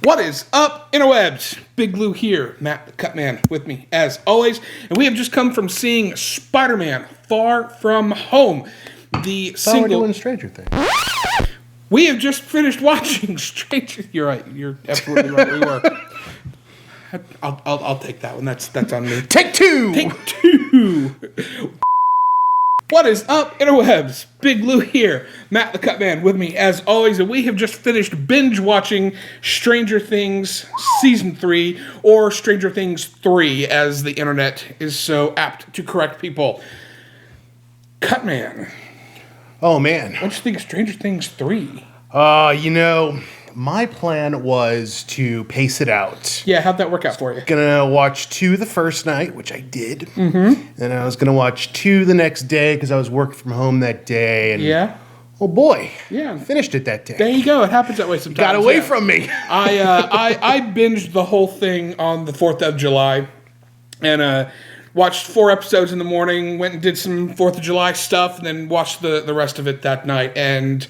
What is up, interwebs? Big Blue here, Matt the Cutman with me as always, and we have just come from seeing Spider-Man: Far From Home, the single. We're doing Stranger Things. We have just finished watching Stranger. You're right. You're absolutely right. We were. I'll take that one. That's on me. Take two. Take two. What is up, interwebs? Big Blue here, Matt the Cutman with me as always, and we have just finished binge watching Stranger Things Season 3, or Stranger Things 3, as the internet is so apt to correct people. Cutman. Oh, man. What do you think of Stranger Things 3? My plan was to pace it out. Yeah, how'd that work out for you? Gonna watch 2 the first night, which I did. Mm-hmm. And I was gonna watch 2 the next day because I was working from home that day. And yeah. Oh boy. Yeah. I finished it that day. There you go. It happens that way sometimes. Got away from me. I binged the whole thing on the 4th of July and watched 4 episodes in the morning, went and did some 4th of July stuff, and then watched the rest of it that night. And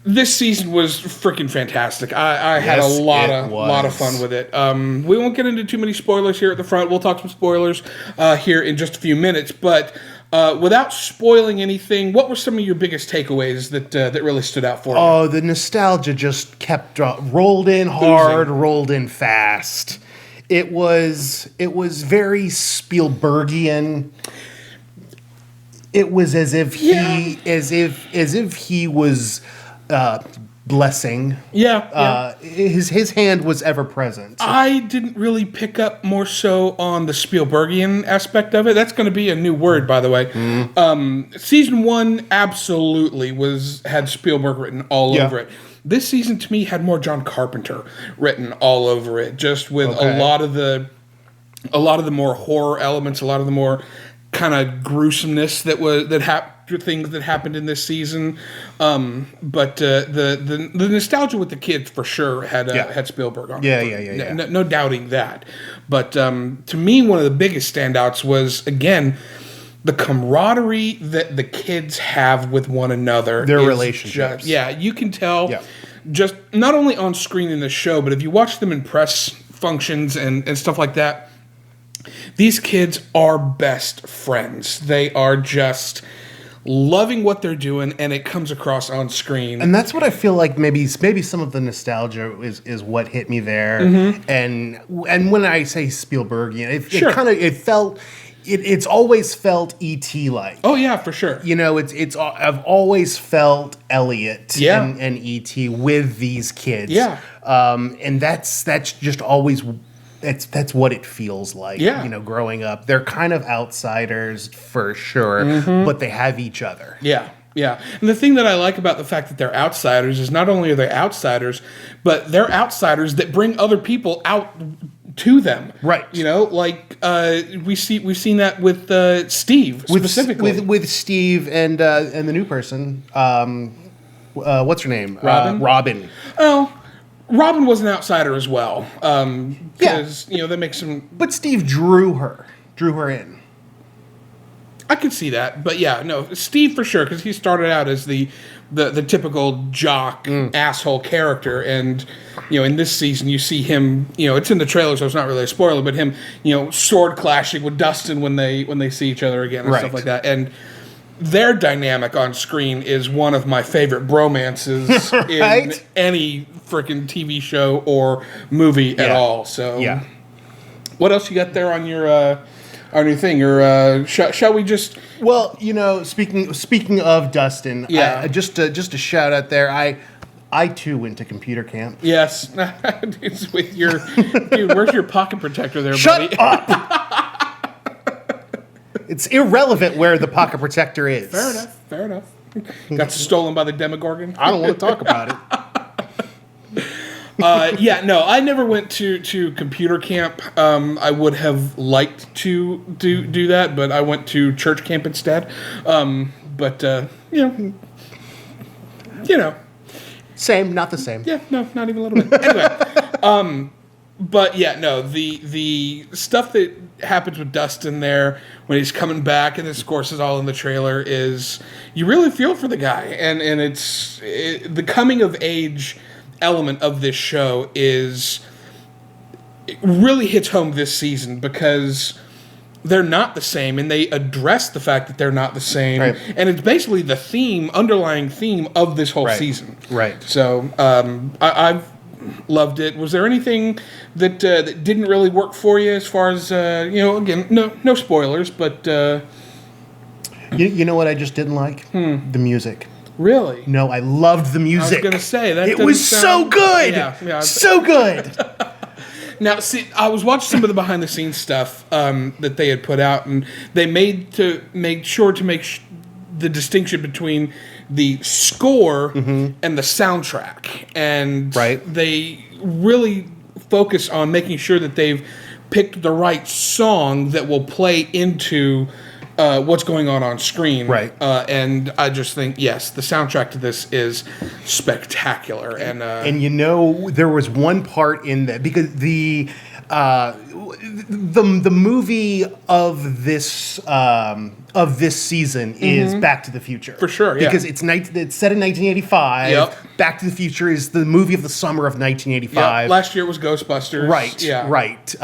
this season was freaking fantastic. I had a lot of fun with it. We won't get into too many spoilers here at the front. We'll talk some spoilers here in just a few minutes. But without spoiling anything, what were some of your biggest takeaways that really stood out for you? Oh, the nostalgia just kept rolled in hard, rolled in fast. It was very Spielbergian. It was as if he was blessing. Yeah. His hand was ever present. I didn't really pick up more so on the Spielbergian aspect of it. That's going to be a new word, by the way. Mm. Season 1 absolutely had Spielberg written all over it. This season, to me, had more John Carpenter written all over it, just with a lot of the more horror elements, a lot of the more kind of gruesomeness things that happened in this season. But the nostalgia with the kids for sure had Spielberg on. Yeah. No doubting that. But to me, one of the biggest standouts was, again, the camaraderie that the kids have with one another. Their relationships. You can tell just not only on screen in the show, but if you watch them in press functions and stuff like that, these kids are best friends. They are just loving what they're doing, and it comes across on screen. And that's what I feel like maybe some of the nostalgia is what hit me there. Mm-hmm. And when I say Spielbergian, it's always felt E.T. like. Oh yeah, for sure. I've always felt Elliot and E.T. with these kids. Yeah. And that's just always. That's what it feels like, growing up. They're kind of outsiders for sure, but they have each other. Yeah. And the thing that I like about the fact that they're outsiders is not only are they outsiders, but they're outsiders that bring other people out to them. Right. We've seen that with Steve specifically. With Steve and the new person, what's her name? Robin. Robin. Oh. Robin was an outsider as well, because that makes him. But Steve drew her in. I could see that, but Steve for sure, because he started out as the typical jock asshole character, and in this season you see him. It's in the trailer, so it's not really a spoiler, but him, sword clashing with Dustin when they see each other again and stuff like that, and their dynamic on screen is one of my favorite bromances in any freaking TV show or movie at all. So, what else you got there on your thing? Or shall we just? Well, speaking of Dustin, just a shout out there. I too went to computer camp. Yes, it's with your dude. Where's your pocket protector there, buddy? Shut up. It's irrelevant where the pocket protector is. Fair enough. Got stolen by the Demogorgon. I don't want to talk about it. I never went to computer camp. I would have liked to do that, but I went to church camp instead. Same, not the same. Yeah, no, not even a little bit. Anyway, the stuff that happens with Dustin there when he's coming back, and this, of course, is all in the trailer, is you really feel for the guy, and the coming of age element of this show is it really hits home this season because they're not the same, and they address the fact that they're not the same, Right. and it's basically the underlying theme of this whole Right. season. Right. So I've loved it. Was there anything that that didn't really work for you as far as again, no spoilers, but You know what I just didn't like? The music. really? No, I loved the music. I was gonna say that it doesn't was so sound- good. Yeah. So good. Now, see, I was watching some of the behind the scenes stuff that they had put out, and they made sure to make the distinction between the score and the soundtrack, and Right. they really focus on making sure that they've picked the right song that will play into what's going on screen. Right. And I just think, yes, the soundtrack to this is spectacular. And there was one part in that because the movie of this season is Back to the Future. For sure, yeah. Because it's set in 1985. Yep. Back to the Future is the movie of the summer of 1985. last year was Ghostbusters. Right. Yeah. Right.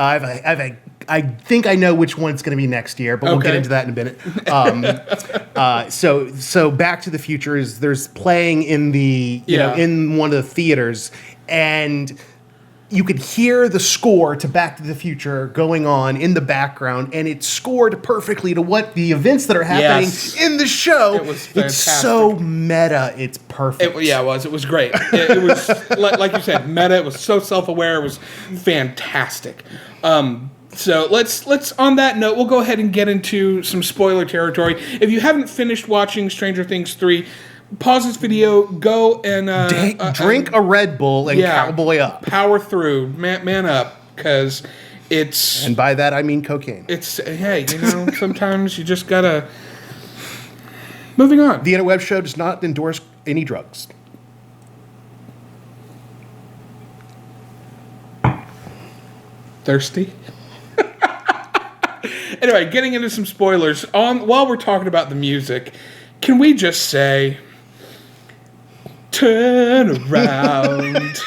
I think I know which one's going to be next year, but we'll get Okay. into that in a minute. So Back to the Future there's playing in the in one of the theaters, and you could hear the score to Back to the Future going on in the background, and it's scored perfectly to what the events that are happening Yes. in the show. It was It's so meta. It's perfect. It was. It was great. It was like you said, meta. It was so self-aware. It was fantastic. So let's on that note, we'll go ahead and get into some spoiler territory. If you haven't finished watching Stranger Things 3, pause this video, go and Drink a Red Bull and cowboy up. Power through, man up, because it's And by that I mean cocaine. it's hey, sometimes you just gotta. Moving on. The Interweb Show does not endorse any drugs. Thirsty? Anyway, getting into some spoilers. While we're talking about the music, can we just say, turn around,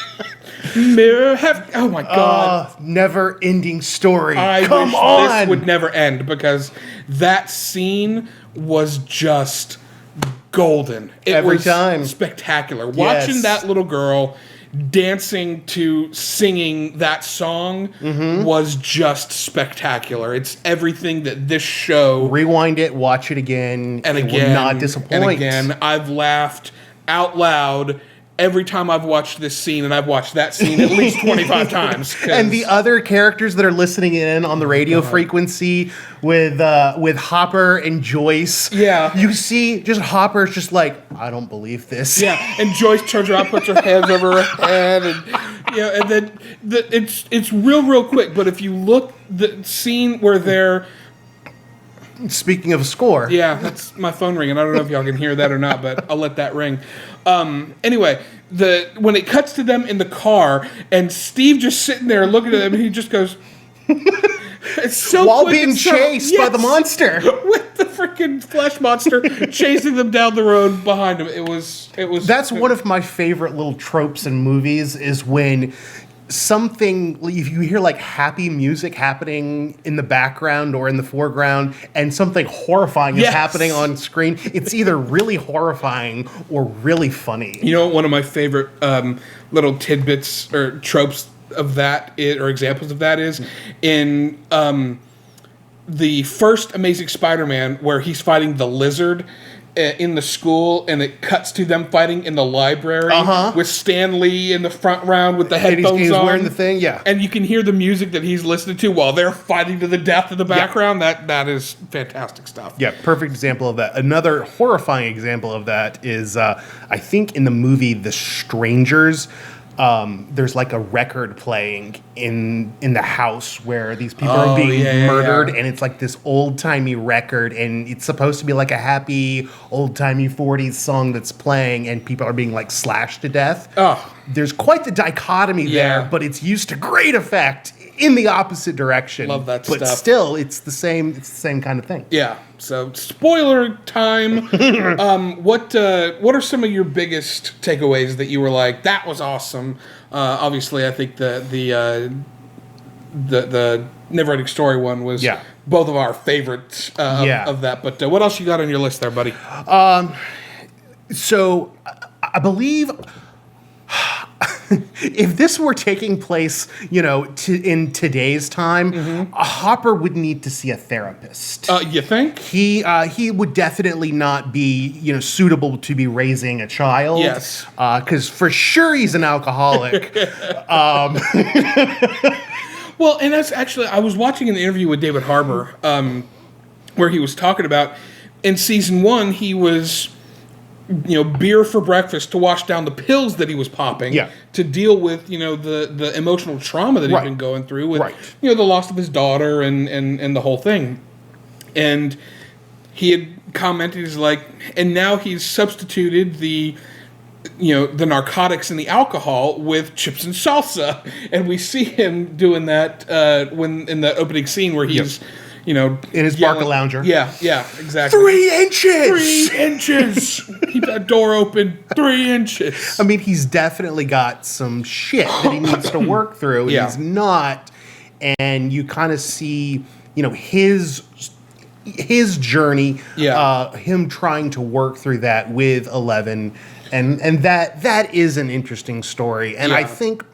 mirror have... Oh my God. Never-ending story. I Come wish on. this would never end because that scene was just golden. It Every was time. spectacular. Watching Yes. that little girl dancing to singing that song was just spectacular. It's everything that this show Rewind it, watch it again, and it again will not disappoint. and again. I've laughed out loud every time I've watched this scene, and I've watched that scene at least 25 times. 'Cause- And the other characters that are listening in on the radio frequency with Hopper and Joyce. Yeah. You see just Hopper's just like, I don't believe this. yeah, and Joyce turns around, puts her hands over her head, and and then it's real quick. But if you look, the scene where they're Speaking of score. yeah, that's my phone ringing. I don't know if y'all can hear that or not, but I'll let that ring. Anyway, when it cuts to them in the car, and Steve just sitting there looking at them, and he just goes, "It's so While quick being and so-" chased by the Yes! monster. with the freaking flesh monster chasing them down the road behind him. It was. That's one of my favorite little tropes in movies is when if you hear like happy music happening in the background or in the foreground and something horrifying is Yes. happening on screen, it's either really horrifying or really funny. You know, one of my favorite little tidbits or tropes of that or examples of that is in the first Amazing Spider-Man where he's fighting the lizard in the school, and it cuts to them fighting in the library with Stan Lee in the front round with the headphones he's on. wearing the thing, yeah. And you can hear the music that he's listening to while they're fighting to the death in the background. That is fantastic stuff. Yeah, perfect example of that. Another horrifying example of that is, I think in the movie The Strangers, there's like a record playing in the house where these people are being murdered, and it's like this old-timey record, and it's supposed to be like a happy old-timey 40s song that's playing, and people are being like slashed to death. Oh. There's quite the dichotomy Yeah. there, but it's used to great effect in the opposite direction. Love that but stuff. still, it's the same kind of thing. Yeah. So spoiler time. What are some of your biggest takeaways that you were like, that was awesome? Obviously, I think the Never Ending Story one was both of our favorites of that. But what else you got on your list there, buddy? So I believe if this were taking place, in today's time, Hopper would need to see a therapist. You think? He would definitely not be, suitable to be raising a child. Yes. Because for sure he's an alcoholic. Well, and that's actually, I was watching an interview with David Harbour where he was talking about in season 1, he was, beer for breakfast to wash down the pills that he was popping to deal with, the emotional trauma that he'd been going through with, the loss of his daughter and the whole thing. And he had commented, he's like, and now he's substituted the narcotics and the alcohol with chips and salsa. And we see him doing that when in the opening scene where he's, in his Barca Lounger. Yeah, exactly. 3 inches! 3 inches! Keep that door open 3 inches. I mean, he's definitely got some shit that he needs to work through. And he's not. And you kind of see, his journey, him trying to work through that with Eleven. And that is an interesting story. And I think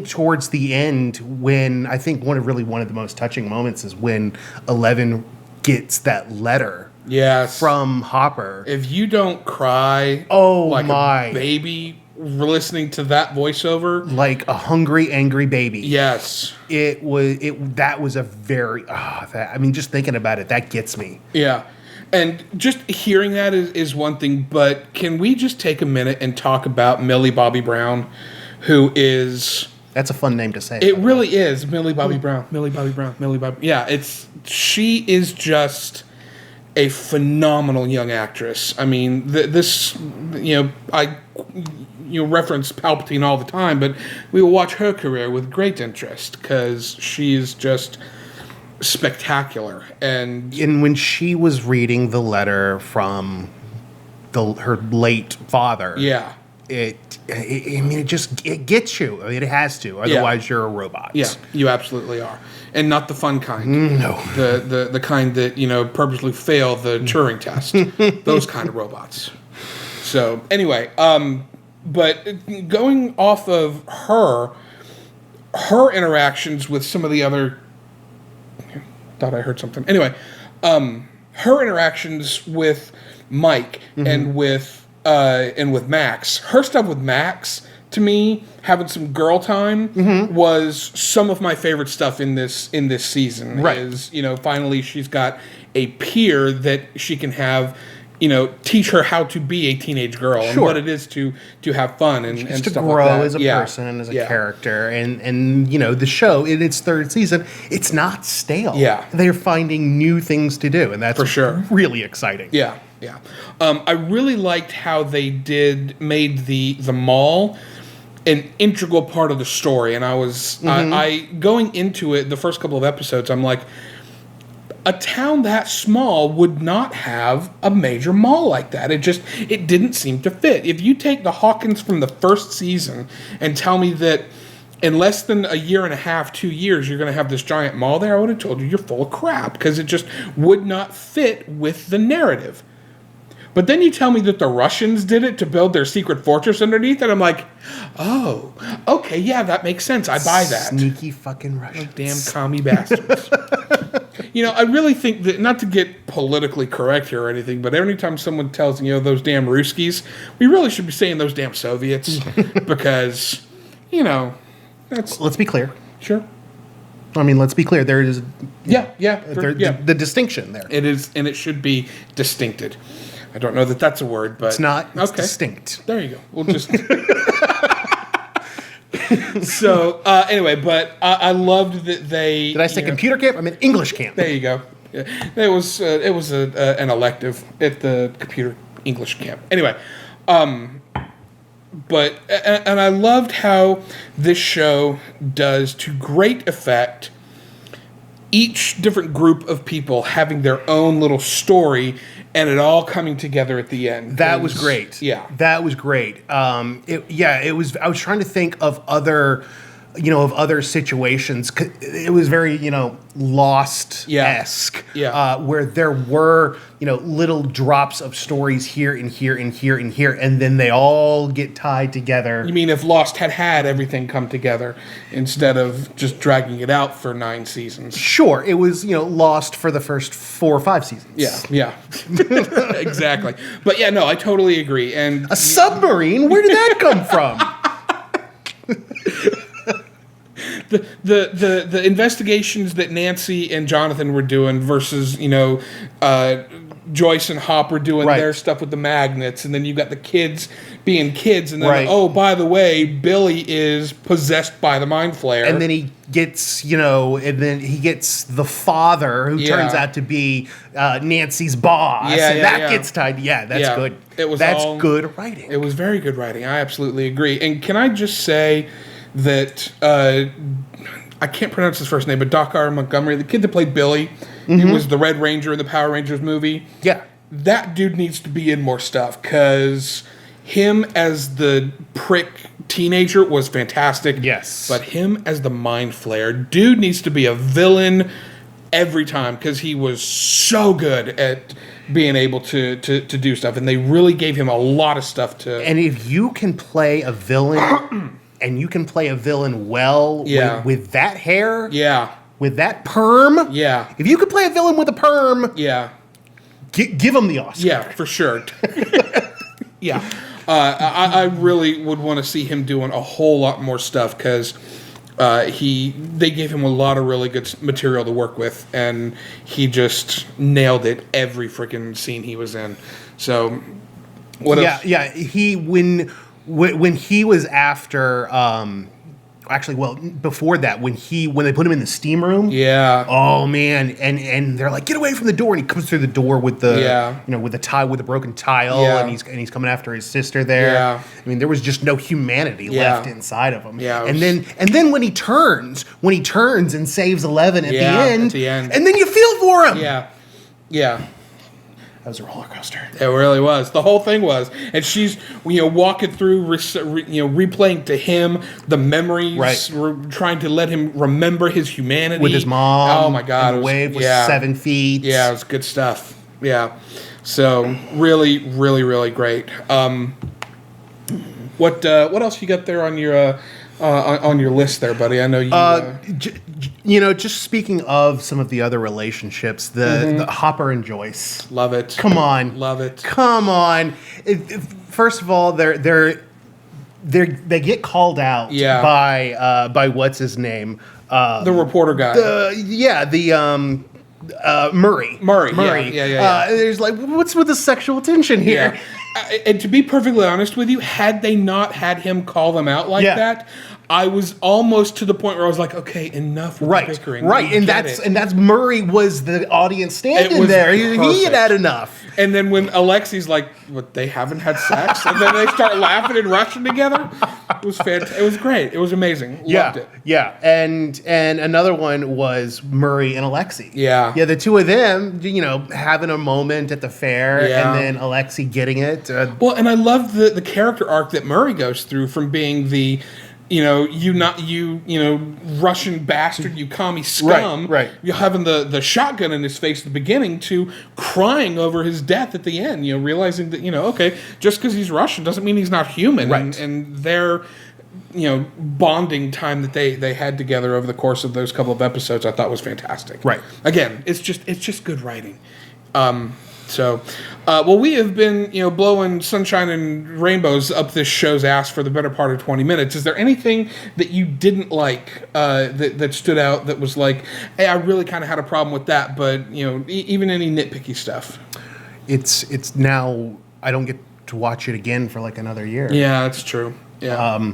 towards the end, when I think one of the most touching moments is when Eleven gets that letter from Hopper. If you don't cry like a baby listening to that voiceover. Like a hungry, angry baby. Yes. That was a very, just thinking about it, that gets me. Yeah. And just hearing that is one thing, but can we just take a minute and talk about Millie Bobby Brown, who is... That's a fun name to say. It really is, Millie Bobby Brown. Millie Bobby Brown. Millie Bobby... Yeah, she is just a phenomenal young actress. I mean, I reference Palpatine all the time, but we will watch her career with great interest because she is just... spectacular. And when she was reading the letter from her late father, it gets you. I mean, it has to. Otherwise, you're a robot. Yeah, you absolutely are, and not the fun kind. No, the kind that purposely fail the Turing test. Those kind of robots. So anyway, but going off of her interactions with some of the other. Thought I heard something. Anyway, her interactions with Mike and with Max, her stuff with Max, to me, having some girl time was some of my favorite stuff in this season. Right. Is finally she's got a peer that she can have. Teach her how to be a teenage girl and what it is to have fun and to stuff grow like that. as a person and as a character. And the show in its 3rd season, it's not stale. Yeah. They're finding new things to do, and that's for sure really exciting. Yeah. I really liked how they made the mall an integral part of the story, and I was I going into it the first couple of episodes, I'm like, a town that small would not have a major mall like that. It didn't seem to fit. If you take the Hawkins from the first season and tell me that in less than a year and a half, 2 years, you're going to have this giant mall there, I would have told you you're full of crap because it just would not fit with the narrative. But then you tell me that the Russians did it to build their secret fortress underneath, and I'm like, oh, okay, yeah, that makes sense. I buy that. Sneaky fucking Russians. Oh, damn commie bastards. I really think that, not to get politically correct here or anything, but every time someone tells, those damn Ruskies, we really should be saying those damn Soviets because, that's... Let's be clear. Sure. I mean, let's be clear. There is... The distinction there. It is, and it should be distincted. I don't know that that's a word, but... It's not. It's distinct. There you go. We'll just... So, anyway, but I loved that they... Did I say computer camp? I mean English camp. There you go. Yeah. It was an elective at the computer English camp. Anyway, But and I loved how this show does to great effect each different group of people having their own little story and it all coming together at the end. That was great. Yeah. That was great. It was. I was trying to think of other, of other situations. It was very, Lost-esque. Yeah. Where there were, little drops of stories here and here and here and here, and then they all get tied together. You mean if Lost had everything come together instead of just dragging it out for 9 seasons? Sure, it was, Lost for the first 4 or 5 seasons. Yeah. Exactly. But yeah, no, I totally agree. And a submarine? Where did that come from? The investigations that Nancy and Jonathan were doing versus Joyce and Hop were doing their stuff with the magnets, and then you got the kids being kids, and then oh, by the way, Billy is possessed by the mind flayer, and then he gets the father who turns out to be Nancy's boss, gets tied. Yeah, that's good. That's good writing. It was very good writing. I absolutely agree. And can I just say that I can't pronounce his first name, but Doc R. Montgomery, the kid that played Billy, he was the Red Ranger in the Power Rangers movie. Yeah. That dude needs to be in more stuff, because him as the prick teenager was fantastic. Yes. But him as the mind flayer, dude needs to be a villain every time, because he was so good at being able to do stuff, and they really gave him a lot of stuff to... And if you can play a villain... And you can play a villain well with that hair. Yeah. With that perm. Yeah. If you could play a villain with a perm. Yeah. Give him the Oscar. Yeah, for sure. Yeah. I really would want to see him doing a whole lot more stuff, because they gave him a lot of really good material to work with, and he just nailed it every freaking scene he was in. So, what else? Yeah. When he was after, before that, when they put him in the steam room. Yeah. Oh man, and they're like, get away from the door, and he comes through the door with the with the broken tile, and he's coming after his sister there. Yeah. I mean, there was just no humanity left inside of him. Yeah. And then when he turns and saves Eleven at the end, and then you feel for him. Yeah. Yeah. That was a roller coaster. It really was. The whole thing was. And she's, walking through, replaying to him the memories, trying to let him remember his humanity. With his mom. Oh, my God. And the wave was 7 feet. Yeah, it was good stuff. Yeah. So, really, really, really great. What else you got there on your list there, buddy? I know you... just speaking of some of the other relationships, the Hopper and Joyce. Love it. Come on. Love it. Come on. First of all, they get called out by what's his name? The reporter guy. Murray. Murray. Yeah. There's like, what's with the sexual tension here? Yeah. And to be perfectly honest with you, had they not had him call them out like that, I was almost to the point where I was like, okay, enough with the bickering. Right, and that's Murray was the audience standing there. He had enough. And then when Alexi's like, "What? They haven't had sex?" and then they start laughing and rushing together. It was fantastic. It was great. It was amazing. Loved it. Yeah. And another one was Murray and Alexi. Yeah. Yeah, the two of them, having a moment at the fair, and then Alexi getting it. Well, and I love the character arc that Murray goes through, from being the Russian bastard, you commie scum. Right. You having the shotgun in his face at the beginning, to crying over his death at the end. Realizing that okay, just because he's Russian doesn't mean he's not human. Right. And their bonding time that they had together over the course of those couple of episodes, I thought was fantastic. Right. Again, it's just good writing. We have been, blowing sunshine and rainbows up this show's ass for the better part of 20 minutes. Is there anything that you didn't like that stood out, that was like, hey, I really kind of had a problem with that, but, even any nitpicky stuff? It's now, I don't get to watch it again for like another year. Yeah, that's true. Yeah.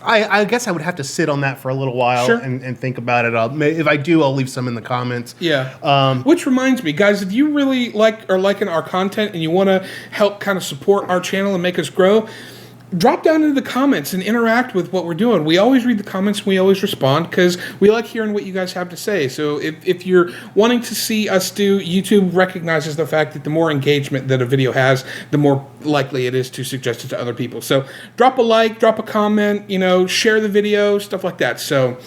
I guess I would have to sit on that for a little while Sure. and think about it. If I do, I'll leave some in the comments. Yeah. Which reminds me, guys, if you really are liking our content and you want to help kind of support our channel and make us grow, drop down into the comments and interact with what we're doing. We always read the comments and we always respond because we like hearing what you guys have to say. So if you're wanting to see us do, YouTube recognizes the fact that the more engagement that a video has, the more likely it is to suggest it to other people. So drop a like, drop a comment, share the video, stuff like that. So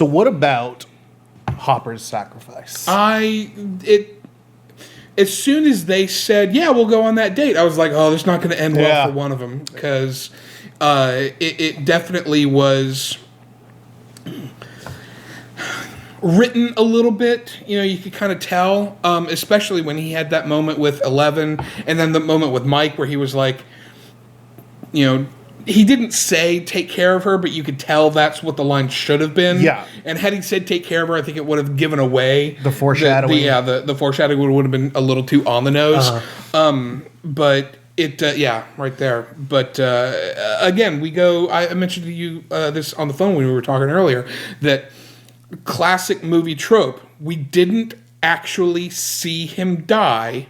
what about Hopper's sacrifice? As soon as they said, yeah, we'll go on that date, I was like, oh, this is not going to end well Yeah. for one of them. Because it definitely was written a little bit. You could kind of tell, especially when he had that moment with Eleven and then the moment with Mike where he was like, he didn't say take care of her, but you could tell that's what the line should have been. Yeah. And had he said take care of her, I think it would have given away The foreshadowing. The foreshadowing would have been a little too on the nose. But it, right there. But again, I mentioned to you this on the phone when we were talking earlier, that classic movie trope, we didn't actually see him die.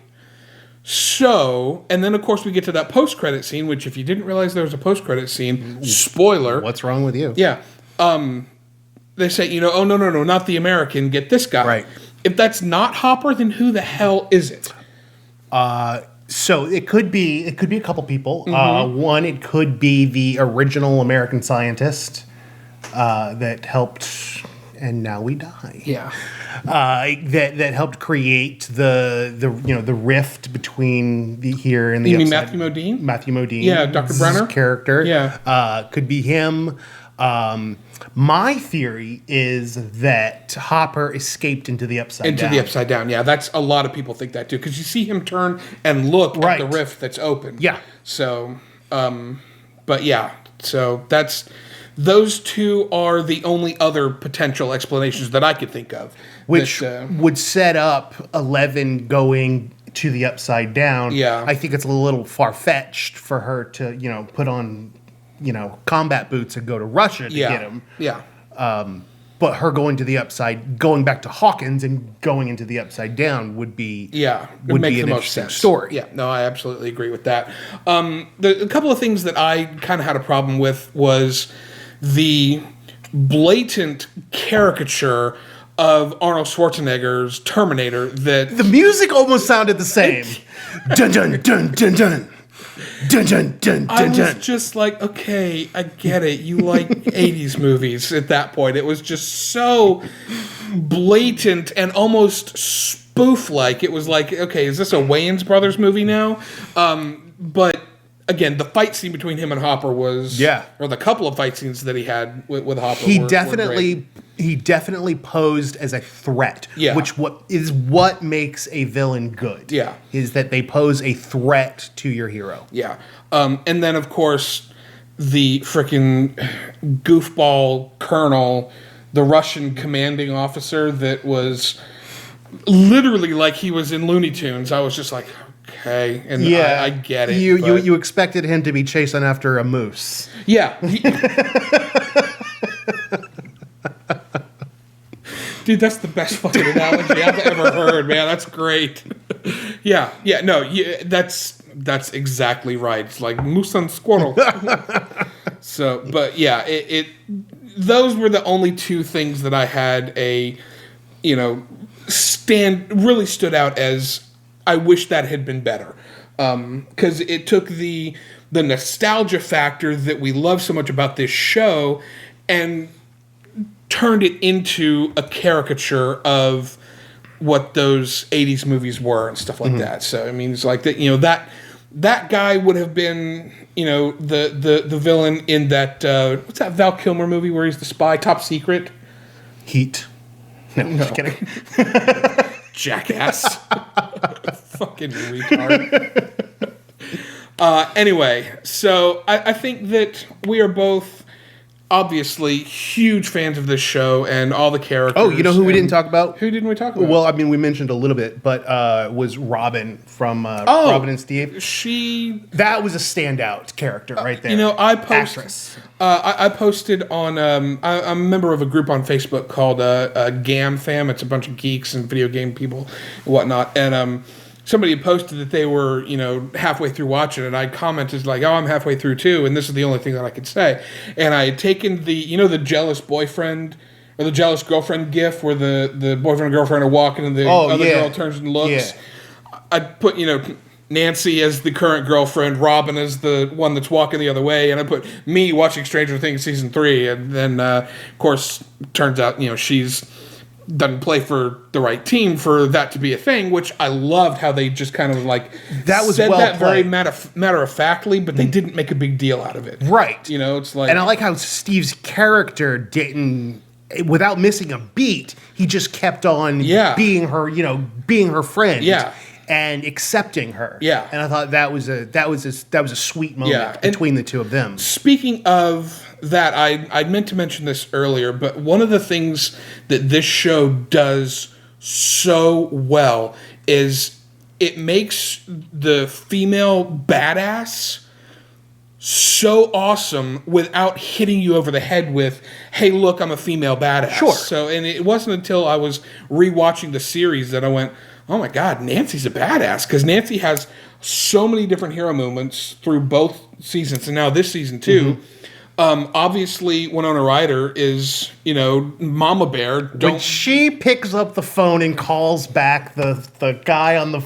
So, and then of course we get to that post-credit scene, which if you didn't realize there was a post-credit scene, spoiler. What's wrong with you? Yeah. They say, oh, no, not the American, get this guy. Right. If that's not Hopper, then who the hell is it? So it could be a couple people. One, it could be the original American scientist that helped, and now we die. Yeah. That helped create the rift between the here and the. You mean upside- Matthew Modine? Matthew Modine. Yeah, Dr. Brenner? Character. Yeah. Could be him. My theory is that Hopper escaped into the upside down. Into the upside down. Yeah, that's a lot of people think that too, because you see him turn and look Right. at the rift that's open. Yeah. So, but yeah, so those two are the only other potential explanations that I could think of. Which that, would set up 11 going to the upside down. Yeah. I think it's a little far-fetched for her to, put on, combat boots and go to Russia to get him. Yeah. But her going back to Hawkins and going into the upside down would be Would make be the an most interesting sense. story. Yeah, no, I absolutely agree with that. A couple of things that I kind of had a problem with was the blatant caricature of Arnold Schwarzenegger's Terminator. That The music almost sounded the same. Dun dun dun dun dun. Dun dun dun I dun was dun. just like, okay, I get it. You like 80s movies at that point. It was just so blatant and almost spoof-like. It was like, okay, is this a Wayans Brothers movie now? But again, the fight scene between him and Hopper was... Yeah. Or the couple of fight scenes that he had with Hopper He were definitely posed as a threat. Yeah. What makes a villain good. Yeah. Is that they pose a threat to your hero. Yeah. And then, of course, the freaking goofball colonel, the Russian commanding officer that was literally like he was in Looney Tunes. I was just like, okay. And I get it. You expected him to be chasing after a moose. Yeah. Dude, that's the best fucking analogy I've ever heard, man. That's great. Yeah, that's exactly right. It's like moose and squirrel. So, but yeah, those were the only two things that I had really stood out as I wish that had been better. Because it took the nostalgia factor that we love so much about this show and turned it into a caricature of what those 80s movies were and stuff like that. So I mean, it's like that that guy would have been the villain in that what's that Val Kilmer movie where he's the spy, Top Secret? Heat. No, just kidding. Jackass. Fucking retard. Anyway, so I think that we are both obviously huge fans of this show and all the characters. Oh, you know who we didn't talk about? Who didn't we talk about? Well, I mean, we mentioned a little bit, but was Robin from Oh, Robin and Steve. That was a standout character right there. You know, Actress. I posted on. I'm a member of a group on Facebook called Gam Fam. It's a bunch of geeks and video game people and whatnot. And somebody had posted that they were, halfway through watching it. And I commented like, "Oh, I'm halfway through too." And this is the only thing that I could say. And I had taken the jealous boyfriend or the jealous girlfriend gif where the boyfriend and girlfriend are walking and the other girl turns and looks. Yeah. I put Nancy as the current girlfriend, Robin as the one that's walking the other way, and I put me watching Stranger Things season 3, and then of course turns out she's doesn't play for the right team for that to be a thing, which I loved how they just kind of like that was said well that very played. matter of factly, but they didn't make a big deal out of it. Right. It's like, and I like how Steve's character didn't, without missing a beat, he just kept on being her friend. Yeah. And accepting her. Yeah. And I thought that was a sweet moment between the two of them. Speaking of that, I meant to mention this earlier, but one of the things that this show does so well is it makes the female badass so awesome without hitting you over the head with, hey, look, I'm a female badass. Sure. So, and it wasn't until I was rewatching the series that I went, oh my God, Nancy's a badass. Because Nancy has so many different hero moments through both seasons, and now this season too. Obviously, Winona Ryder is, Mama Bear. When she picks up the phone and calls back the guy on the...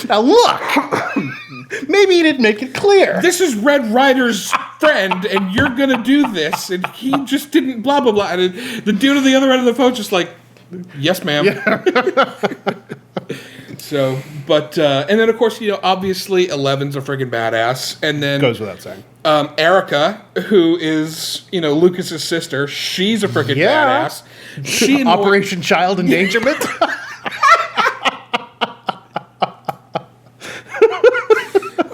Now look! Maybe you didn't make it clear. This is Red Ryder's friend, and you're going to do this. And he just didn't blah, blah, blah. And the dude on the other end of the phone just like, yes, ma'am. Yeah. So, but, and then, of course, obviously, Eleven's a friggin' badass. And then... Goes without saying. Erica, who is, Lucas's sister, she's a friggin' badass. She Operation Child Endangerment?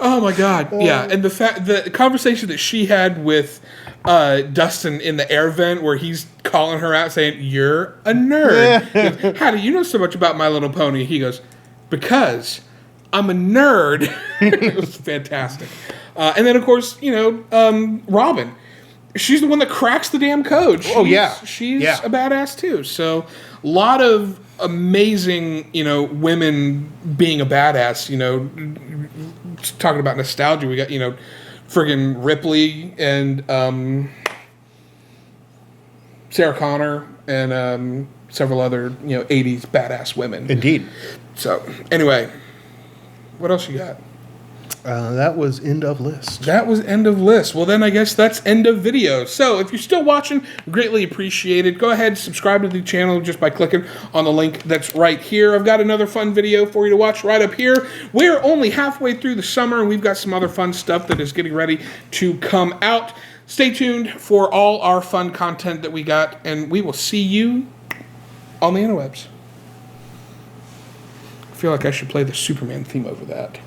Oh, my God. Yeah, and the conversation that she had with... Dustin in the air vent where he's calling her out saying, you're a nerd. He goes, how do you know so much about My Little Pony? He goes, because I'm a nerd. It was fantastic. And then, of course, Robin. She's the one that cracks the damn code. She's a badass, too. So, a lot of amazing, women being a badass. Talking about nostalgia, we got, friggin' Ripley and Sarah Connor and several other 80s badass women. Indeed. So anyway, what else you got? That was end of list. That was end of list. Well, then I guess that's end of video. So if you're still watching, greatly appreciated. Go ahead, subscribe to the channel just by clicking on the link that's right here. I've got another fun video for you to watch right up here. We're only halfway through the summer, and we've got some other fun stuff that is getting ready to come out. Stay tuned for all our fun content that we got, and we will see you on the interwebs. I feel like I should play the Superman theme over that.